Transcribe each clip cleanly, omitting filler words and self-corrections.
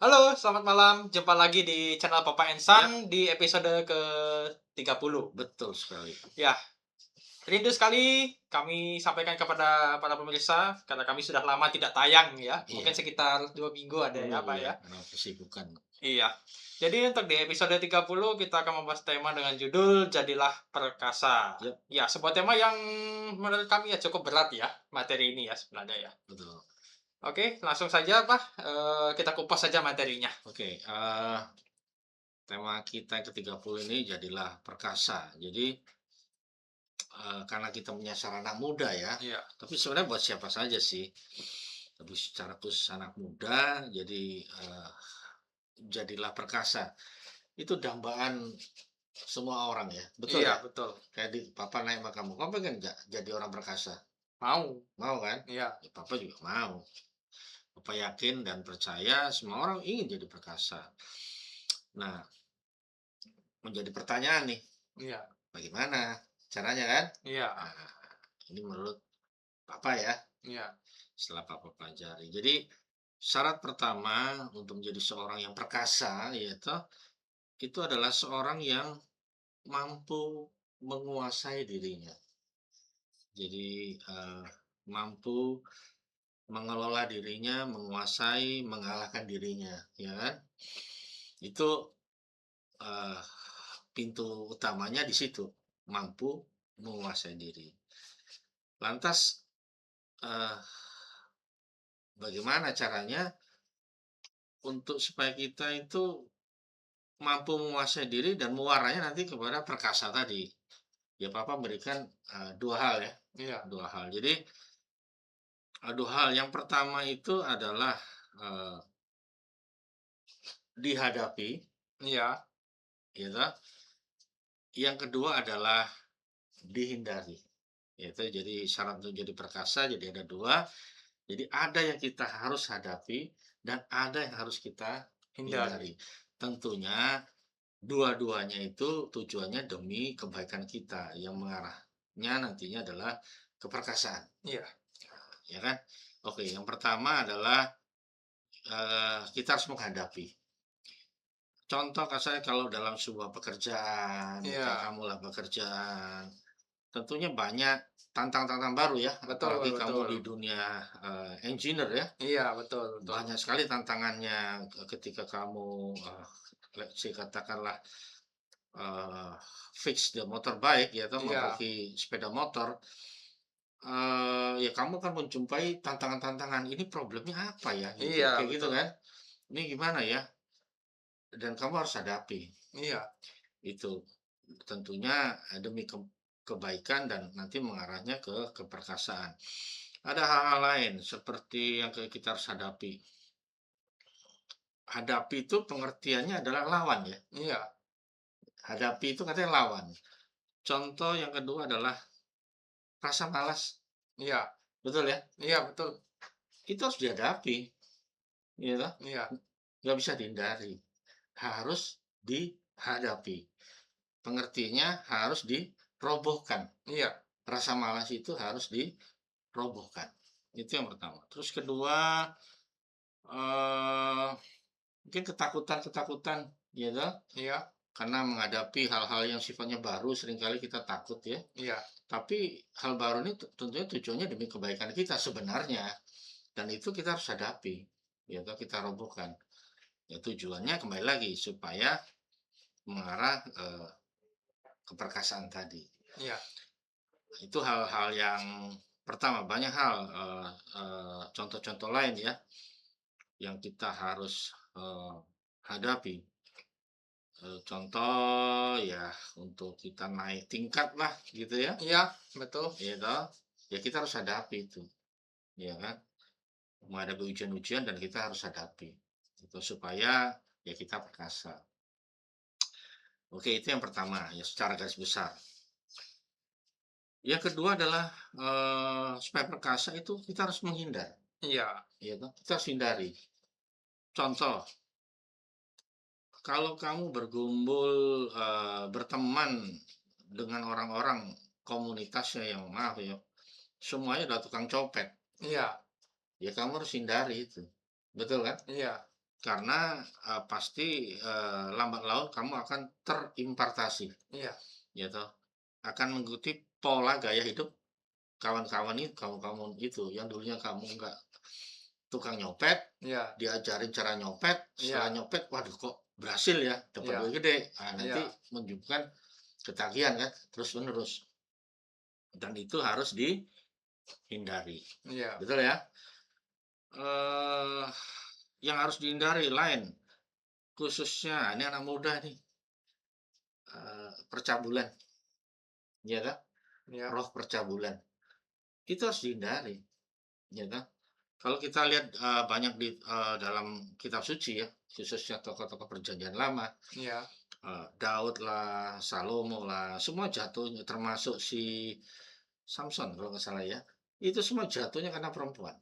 Halo, selamat malam. Jumpa lagi di channel Papa Ya, Ensan di episode ke-30. betul sekali. Ya, rindu sekali kami sampaikan kepada para pemirsa karena kami sudah lama tidak tayang ya. Mungkin Iya, sekitar 2 minggu ada 2 ya, minggu Pak, ya, ya? karena kesibukan. Iya. Jadi untuk di episode 30 kita akan membahas tema dengan judul Jadilah Perkasa. Ya, Ya, sebuah tema yang menurut kami ya cukup berat ya, materi ini ya sebenarnya ya. betul. Oke, langsung saja, Pak, kita kupas saja materinya. Oke, tema kita yang ke-30 ini jadilah perkasa. Jadi, karena kita menyasar anak muda ya, Iya. tapi sebenarnya buat siapa saja sih. Tapi secara khusus anak muda, jadi, jadilah perkasa. Itu dambaan semua orang ya, betul Iya, ya? betul. Kayak papa nanya sama kamu pengen nggak jadi orang perkasa? Mau. Mau kan? Iya. Ya papa juga mau. Papa yakin dan percaya semua orang ingin jadi perkasa. Nah, menjadi pertanyaan nih, Iya. bagaimana caranya kan? Iya. Nah, ini menurut Papa ya, Iya. setelah Papa pelajari. Jadi, syarat pertama untuk menjadi seorang yang perkasa, yaitu itu adalah seorang yang mampu menguasai dirinya. Jadi, mampu mengelola dirinya, menguasai, mengalahkan dirinya, ya kan? Itu Eee, pintu utamanya di situ, mampu menguasai diri. Lantas, eee, bagaimana caranya untuk supaya kita itu mampu menguasai diri dan muaranya nanti kepada perkasa tadi? Ya Papa berikan, 2 hal ya, Iya. 2 hal. Jadi, 2 hal, yang pertama itu adalah, eee, dihadapi, Iya. gitu. Yang kedua adalah dihindari. Itu jadi syarat untuk jadi perkasa jadi ada 2. Jadi ada yang kita harus hadapi dan ada yang harus kita Hindari. hindari. Tentunya dua-duanya itu tujuannya demi kebaikan kita yang mengarahnya nantinya adalah keperkasaan, Iya. ya kan? Oke, yang pertama adalah, kita harus menghadapi. Contoh kasarnya kalau dalam sebuah pekerjaan, ya kayak Iya. kamulah pekerjaan, tentunya banyak tantangan-tantantangan baru ya, Betul apalagi kamu betul. di dunia, engineer ya. Iya, betul betul. Banyak sekali tantangannya ketika kamu, let's say katakanlah, eee, fix the motorbike ya atau Iya. memperbaiki sepeda motor, ya kamu kan menjumpai tantangan-tantangan, "Ini problemnya apa ya?" Gitu, Iya, kayak gitu betul. kan. "Ini gimana ya?" Dan kamu harus hadapi. Iya. Itu tentunya, demi kebaikan dan nanti mengarahnya ke keperkasaan. Ada hal-hal lain seperti yang kita harus hadapi. Hadapi itu pengertiannya adalah lawan ya. Iya. Hadapi itu katanya lawan. Contoh yang kedua adalah rasa malas, Iya. betul ya? Iya, betul. Itu harus dihadapi, gitu. Iya. Nggak bisa dihindari, harus dihadapi. Pengertiannya harus dirobohkan. Iya. Rasa malas itu harus dirobohkan. Itu yang pertama. Terus kedua, eee, mungkin ketakutan-ketakutan, gitu. Iya. Karena menghadapi hal-hal yang sifatnya baru seringkali kita takut ya. Iya. Tapi hal baru ini tentunya tujuannya demi kebaikan kita sebenarnya, dan itu kita harus hadapi, ya toh kita robohkan. Ya tujuannya kembali lagi supaya mengarah, keperkasaan tadi. Iya. Itu hal-hal yang pertama, banyak hal, contoh-contoh lain ya, yang kita harus, hadapi. Contoh ya untuk kita naik tingkat lah gitu ya, Iya, betul. ya toh, ya kita harus hadapi itu, ya kan? Menghadapi ujian-ujian dan kita harus hadapi, gitu, supaya ya kita perkasa. Oke, itu yang pertama, ya secara garis besar. Yang kedua adalah, supaya perkasa itu kita harus menghindar, Iya. ya toh, kita harus hindari. Contoh, kalau kamu bergumul, berteman dengan orang-orang komunitasnya yang maaf ya, semuanya adalah tukang copet, Iya. ya kamu harus hindari itu, betul kan? Iya. karena, pasti, lambat laun kamu akan terimpartasi, Iya, ya toh. Akan mengikuti pola gaya hidup kawan-kawan itu, kamu-kamu itu, yang dulunya kamu nggak tukang nyopet, iya, diajarin cara nyopet, setelah iya, nyopet, waduh kok berhasil ya, dapat iya, duit gede. Nah, nanti iya, menunjukkan ketagihan kan, terus-menerus, dan itu harus dihindari, iya, betul ya? Eee, yang harus dihindari lain, khususnya ini anak muda nih, percabulan, ya kan? iya, Roh percabulan, itu harus dihindari, ya kan? Kalau kita lihat, banyak dalam kitab suci ya, khususnya tokoh-tokoh perjanjian lama, iya, Daud lah, Salomo lah, semua jatuhnya termasuk si Samson kalau nggak salah ya, itu semua jatuhnya karena perempuan,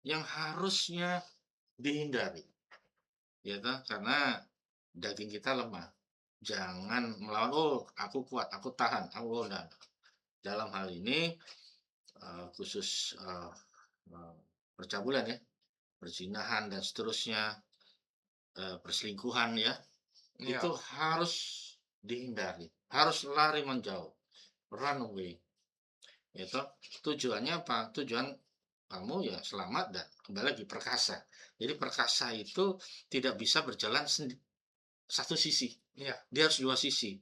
yang harusnya dihindari, ya kan? Karena daging kita lemah, jangan melawan, "Oh, aku kuat, aku tahan, aku nah." Dalam hal ini, khusus, eee, percabulan ya, perzinahan dan seterusnya, perselingkuhan ya, itu iya, harus dihindari, harus lari menjauh, run away, itu tujuannya apa? Tujuan kamu ya selamat dan kembali lagi perkasa. Jadi perkasa itu tidak bisa berjalan satu sisi, iya, dia harus dua sisi.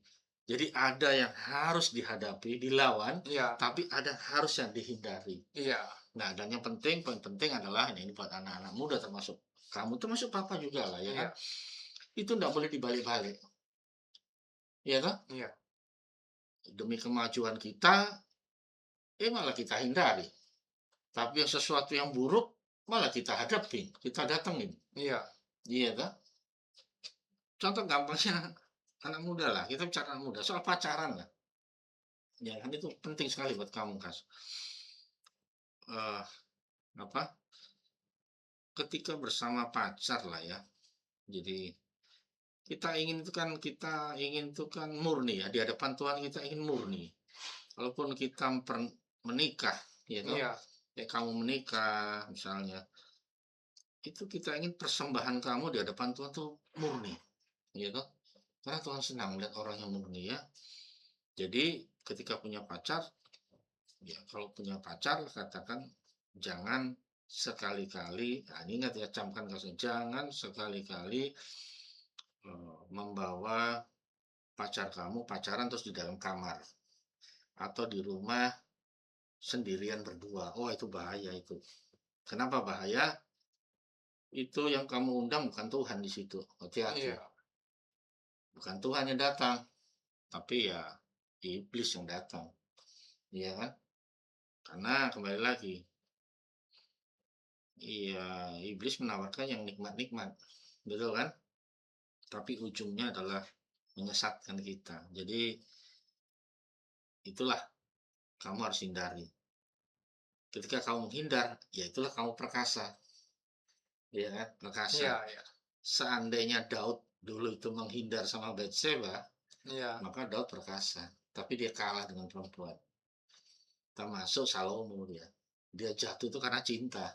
Jadi ada yang harus dihadapi, dilawan, iya, tapi ada harus yang dihindari. iya, Nah, dan yang penting, poin penting adalah ini buat anak-anak muda termasuk kamu, termasuk papa juga lah ya kan. iya, Itu enggak boleh dibalik-balik, ya kan? iya, Demi kemajuan kita, malah kita hindari. Tapi yang sesuatu yang buruk malah kita hadapin, kita datengin. iya, Iya kan? Contoh gampangnya anak muda lah, kita bicara anak muda, soal pacaran lah. Ya kan itu penting sekali buat kamu, Kas. Eh, apa? Ketika bersama pacar lah ya. Jadi kita ingin itu kan murni ya, di hadapan Tuhan kita ingin murni. Walaupun kita menikah, ya toh, iya, kayak kamu menikah misalnya, itu kita ingin persembahan kamu di hadapan Tuhan tuh murni, ya toh. Karena Tuhan senang melihat orang yang murni ya. Jadi ketika punya pacar, ya kalau punya pacar katakan jangan sekali-kali, nah ini ingat ya, camkan kasih, jangan sekali-kali membawa pacar kamu pacaran terus di dalam kamar atau di rumah sendirian berdua. Oh, itu bahaya itu. Kenapa bahaya? Itu yang kamu undang bukan Tuhan di situ. Hati-hati. iya, Bukan Tuhan yang datang, tapi ya iblis yang datang. Iya kan? Karena kembali lagi, iya, iblis menawarkan yang nikmat-nikmat. Betul kan? Tapi ujungnya adalah menyesatkan kita. Jadi itulah kamu harus hindari. Ketika kamu menghindar, ya itulah kamu perkasa. Iya kan? Perkasa. iya, iya, Seandainya Daud dulu itu menghindar sama Batseba, iya, maka Daud perkasa. Tapi dia kalah dengan perempuan. Termasuk Salomo dia. Dia jatuh itu karena cinta.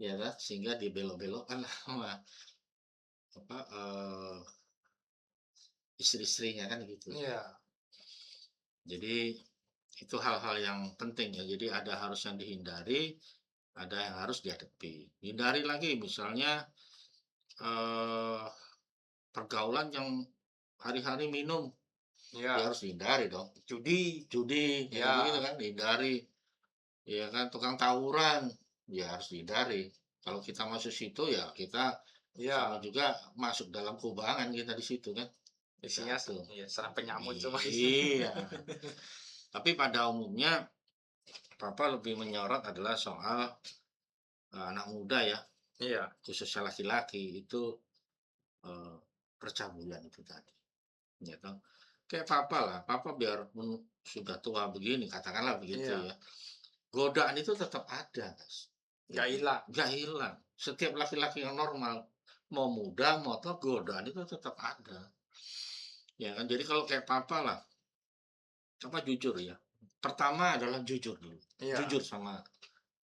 Ya kan? Sehingga dibelok-belokkan sama apa, istri-istrinya kan gitu. iya, Jadi itu hal-hal yang penting ya. Jadi ada harus yang dihindari, ada yang harus dihadapi. Hindari lagi misalnya, eh, pergaulan yang hari-hari minum, ya iya, harus dihindari dong. judi, Judi, yang gitu-gitu iya, kan dihindari. Ya kan, tukang tawuran, ya harus dihindari. Kalau kita masuk situ ya kita sama iya, juga masuk dalam kubangan kita di situ kan. isinya Satu. iya, serang penyamut semua isinya. Iya. Tapi pada umumnya Papa lebih menyorot adalah soal anak muda ya, Iya, khususnya laki-laki itu, eh, percabulan itu tadi. Ya toh. Kayak Papa lah, Papa biarpun sudah tua begini, katakanlah begitu iya, ya. Godaan itu tetap ada, Mas. Ya nggak kan? hilang, Nggak hilang. Setiap laki-laki yang normal, mau muda, mau tua, godaan itu tetap ada. Ya kan? Jadi kalau kayak Papa lah, Papa jujur ya. Pertama adalah jujur dulu. iya, Jujur sama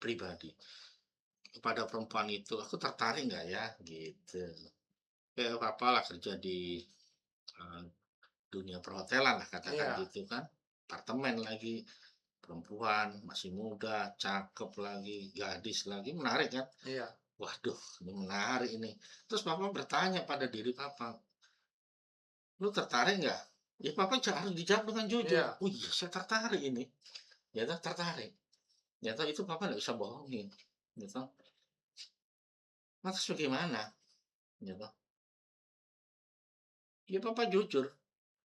pribadi. kepada perempuan itu, "Aku tertarik nggak ya?" Gitu. Kayak papa lah kerja di, eee, dunia perhotelan lah katakan Iya, gitu kan, apartemen lagi, perempuan, masih muda, cakep lagi, gadis lagi, menarik kan? iya, Waduh, ini menarik ini. Terus papa bertanya pada diri papa, "Lu tertarik nggak?" Ya papa harus dijawab dengan jujur, iya, "Oh iya saya tertarik ini." Ya toh tertarik. Ya toh itu papa nggak bisa bohongin, gitu. Lantas bagaimana? Gitu. Ya papa jujur,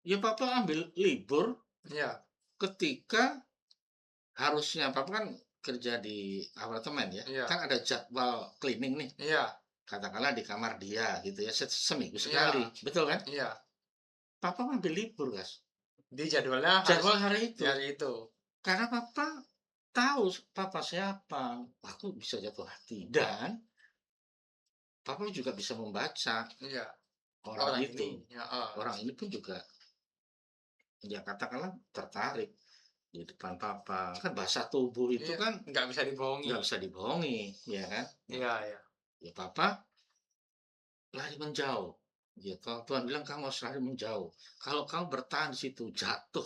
ya papa ambil libur iya, ketika harusnya papa kan kerja di apartemen ya, iya, kan ada jadwal cleaning nih, iya, katakanlah di kamar dia gitu ya, seminggu iya, sekali, betul kan? iya. Papa ambil libur, Mas, Di jadwalnya harus jadwal hari di itu, hari itu. karena papa tahu papa siapa, aku bisa jatuh hati dan papa juga bisa membaca Iya, orang orang itu. ini, heeh, Orang ini pun juga ya katakanlah tertarik di depan papa. Kan bahasa tubuh itu iya, kan nggak bisa dibohongi. nggak bisa dibohongi, ya kan? Nah, Iya, iya, ya papa lari menjauh. Gitu. Tuhan bilang kamu harus lari menjauh. Kalau kamu bertahan di situ jatuh.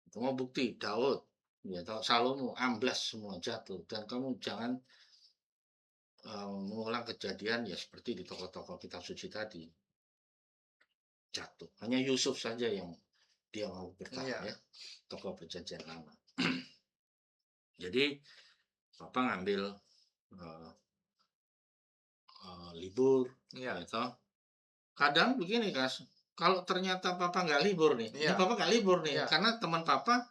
Itu mau bukti Daud, ya tahu Salomo amblas semua jatuh dan kamu jangan mengulang kejadian ya seperti di tokoh-tokoh kitab suci tadi jatuh. Hanya Yusuf saja yang dia mau bertahan iya, ya, tokoh perjanjian lama. Jadi papa ngambil eh, libur, ya iya, toh. Kadang begini Kas, kalau ternyata papa nggak libur nih, ini iya, papa nggak libur nih, iya, karena teman papa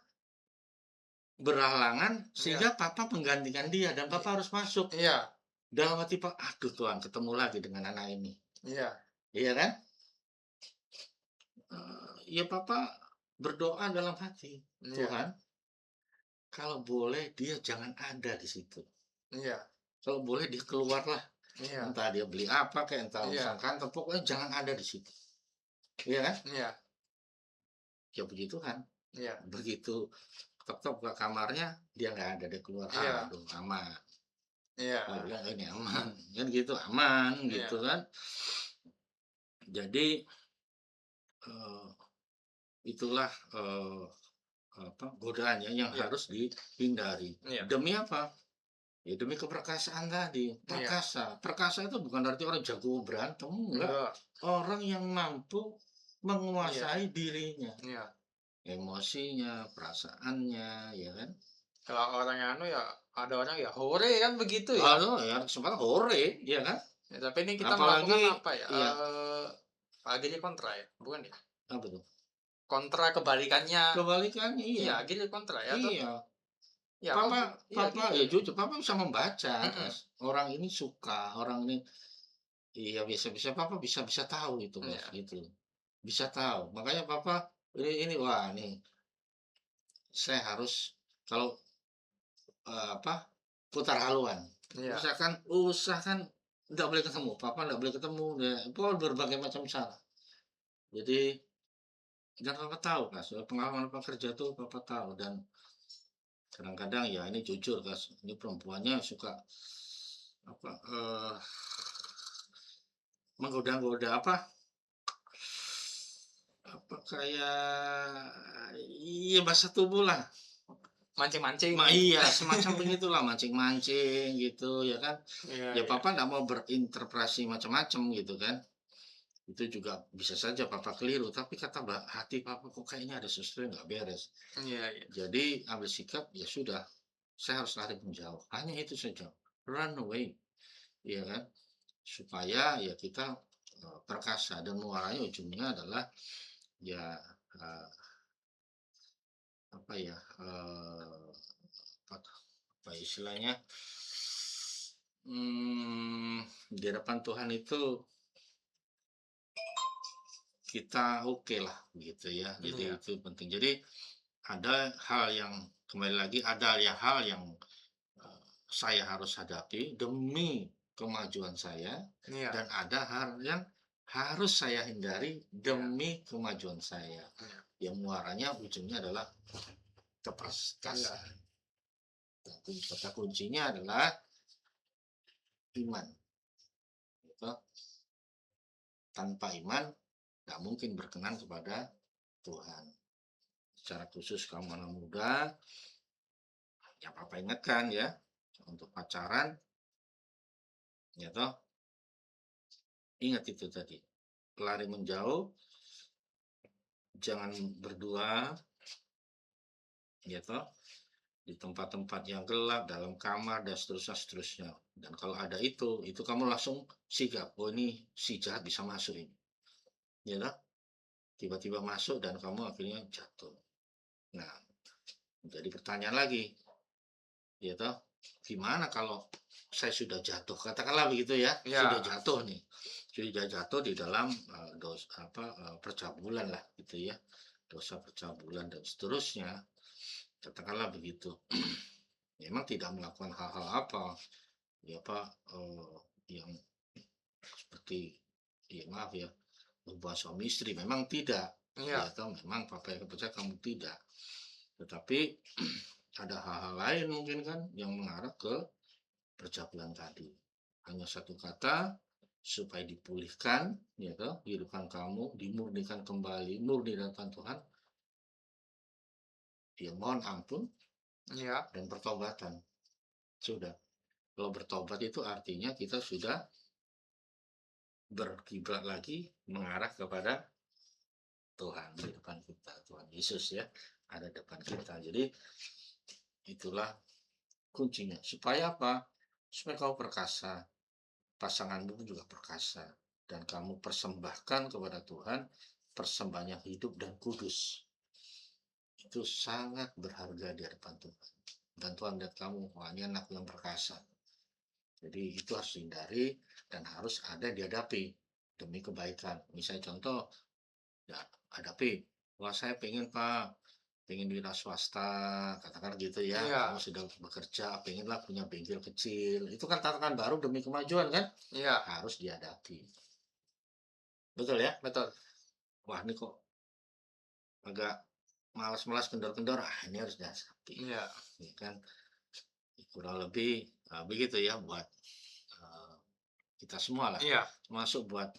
berhalangan iya, sehingga papa menggantikan dia dan papa harus masuk. iya, Dalam hati pak, aduh Tuhan ketemu lagi dengan anak ini, iya, iya kan? Ya papa berdoa dalam hati, iya, Tuhan kalau boleh dia jangan ada di situ. iya, Kalau boleh dia keluarlah, iya, entah dia beli apa kayak entah urusan iya, kantor, pokoknya jangan ada di situ, iya kan? iya, Ya puji Tuhan, iya, begitu ketok ke kamarnya dia nggak ada, dia keluar, iya, aduh aman. Oh iya, bilang ini aman, kan gitu aman gitu iya, kan. Jadi eh, itulah apa godaannya yang iya, harus dihindari. iya, Demi apa? Ya demi keperkasaan tadi. iya, Perkasa. Perkasa itu bukan arti orang jago berantem, enggak. enggak, Orang yang mampu iya, menguasai dirinya, iya. emosinya, perasaannya, ya kan? Kalau orang yang anu ya, ada orang ya hore kan begitu ya. Lalu ya kesempatan hore, ya kan? Ya, tapi ini kita melakukan Apalagi apa ya? ya Akhirnya kontra ya, bukan ya? apa tuh? Kontra kebalikannya. Kebalikannya Iya, iya. akhirnya kontra ya tuh. Iya. Ya aku Papa iya papa gitu. ya jujur, papa bisa membaca, Mm-mm. Mas. Orang ini suka, orang ini iya bisa-bisa papa bisa bisa tahu itu, Mas, Iya, gitu. Bisa tahu. Makanya papa ini wah nih saya harus kalau apa putar haluan. iya, Usahakan nggak boleh ketemu, papa nggak boleh ketemu, ya, pokoknya berbagai macam cara. Jadi dan papa tahu, Mas, pengalaman papa kerja tuh papa tahu dan kadang-kadang ya ini jujur, Mas, ini perempuannya suka apa menggoda-goda apa apa kayak iya bahasa tubuh lah. mancing-mancing. Iya semacam begitulah mancing-mancing gitu ya kan. Iya, Ya iya. papa nggak mau berinterpretasi macam-macam gitu kan. Itu juga bisa saja papa keliru, tapi kata hati papa kok kayaknya ada sesuatu yang nggak beres. Iya, iya. Jadi ambil sikap ya sudah, saya harus lari menjauh. Hanya itu saja. Run away, ya kan? Supaya ya kita perkasa dan muaranya ujungnya adalah ya eh, apa ya apa istilahnya di hadapan Tuhan itu kita oke lah gitu ya. Jadi Iya, itu penting. Jadi ada hal yang kembali lagi ada ya hal yang saya harus hadapi demi kemajuan saya iya, dan ada hal yang harus saya hindari iya, demi kemajuan saya. iya, Yang muaranya ujungnya adalah iya, keperkasaan. Tapi kata kuncinya adalah iman. Gitu. Tanpa iman nggak mungkin berkenan kepada Tuhan. Secara khusus kamu anak muda, ya papa ingatkan ya, untuk pacaran, ya toh, ingat itu tadi, lari menjauh, jangan berdua, ya toh, di tempat-tempat yang gelap, dalam kamar, dan seterusnya. Dan kalau ada itu kamu langsung sigap, oh ini si jahat bisa masuk ini, ya toh, tiba-tiba masuk dan kamu akhirnya jatuh. Nah, jadi pertanyaan lagi, ya toh, gimana kalau saya sudah jatuh, katakanlah begitu ya, Ya. sudah jatuh nih, sudah jatuh di dalam percabulan lah gitu ya, dosa percabulan dan seterusnya, katakanlah begitu. Memang tidak melakukan hal-hal apa ya Pak, yang seperti ya maaf ya, hubungan suami istri, memang tidak. Iya. Ya toh, memang papa yang percaya kamu tidak, tetapi ada hal-hal lain mungkin kan yang mengarah ke percabulan tadi. Hanya satu kata supaya dipulihkan, ya toh, kehidupan kamu dimurnikan kembali, murni dan Tuhan. Ya mohon ampun Iya. dan pertobatan. Sudah. Kalau bertobat itu artinya kita sudah berkiblat lagi mengarah kepada Tuhan di depan kita, Tuhan Yesus ya ada depan kita. Jadi itulah kuncinya. Supaya apa? Supaya kamu perkasa, pasanganmu juga perkasa, dan kamu persembahkan kepada Tuhan persembahan yang hidup dan kudus. Itu sangat berharga di hadapan Tuhan. Dan Tuhan lihat kamu, wah ini anak yang perkasa. Jadi itu harus dihindari dan harus ada dihadapi demi kebaikan. Misalnya contoh, ya hadapi, wah saya pengen Pak, pengen wira swasta, katakan gitu ya, Iya. kamu sudah bekerja, pengenlah punya bengkel kecil, itu kan tantangan baru demi kemajuan kan, Iya. harus dihadapi. Betul ya? Betul. Wah ini kok agak malas-malas kendor-kendor, ini harus dihadapi. Iya. Ya kan? Kurang lebih begitu ya buat kita semua lah, Iya. termasuk buat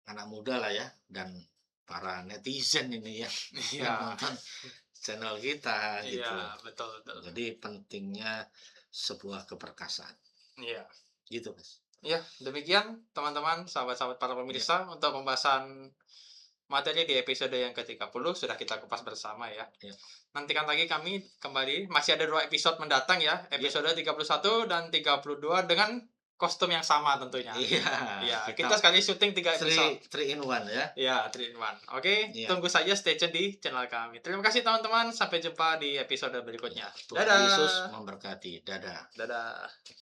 anak muda lah ya, dan para netizen ini ya, Iya. yang nonton channel kita gitu. Iya, betul. Jadi pentingnya sebuah keperkasaan. Iya. Gitu, Mas. Ya, demikian teman-teman, sahabat-sahabat para pemirsa untuk pembahasan materi di episode yang ke-30 sudah kita kupas bersama ya. Ya. Nantikan lagi kami kembali, masih ada 2 episode mendatang ya, episode 31 dan 32 dengan kostum yang sama tentunya. Iya. Ya, kita sekali syuting 3 episode. 3 in 1 ya. Ya, 3 in 1. Oke, Iya. tunggu saja, stay tune di channel kami. Terima kasih teman-teman, sampai jumpa di episode berikutnya. Tuhan Dadah. Yesus memberkati. Dadah. Dadah.